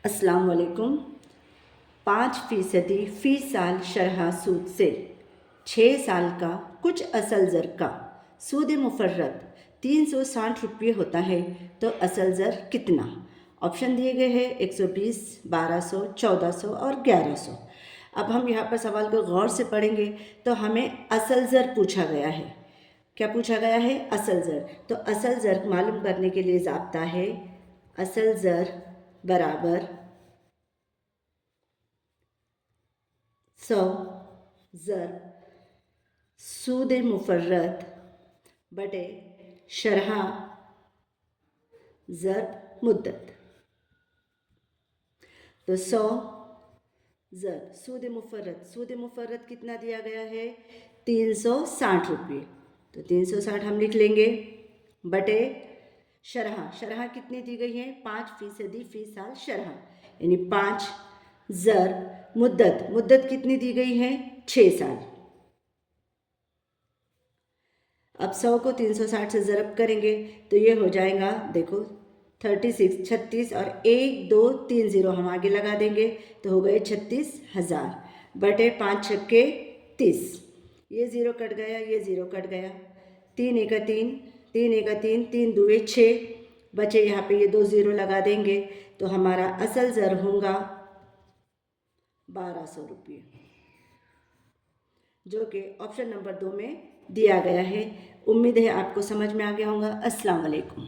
अस्सलाम वालेकुम। 5% फ़ी साल शरह सूद से 6 साल का कुछ असल ज़र का सूद मुफ़र्रत 360 रुपये होता है तो असल ज़र कितना। ऑप्शन दिए गए हैं 120, 1200, 1400 और 1100। अब हम यहाँ पर सवाल को गौर से पढ़ेंगे तो हमें असल ज़र पूछा गया है। क्या पूछा गया है? असल ज़र। तो असल ज़र मालूम करने के लिए ज़ाब्ता है असल ज़र बराबर 100 ज़र सूद मुफ़र्रत बटे शरह ज़र मुद्दत। तो 100 ज़र सूद मुफ़र्रत कितना दिया गया है? 360 रुपये। तो 360 हम लिख लेंगे बटे शरह कितनी दी गई है? 5% फ़ी साल शरह, यानी 5 ज़र मुद्दत कितनी दी गई है? 6 साल। अब 100 को 360 से ज़रब करेंगे तो ये हो जाएगा, देखो 36 और 1 2 3 ज़ीरो हम आगे लगा देंगे तो हो गए 36,000 बटे 5 छक्के 30। ये ज़ीरो कट गया, ये ज़ीरो कट गया, 3 एका 3, 3 एका 3, 3 दुए 6 बचे, यहाँ पे ये 2 ज़ीरो लगा देंगे तो हमारा असल ज़र होगा 1200 रुपये, जो कि ऑप्शन नंबर 2 में दिया गया है। उम्मीद है आपको समझ में आ गया होगा। अस्सलाम वालेकुम।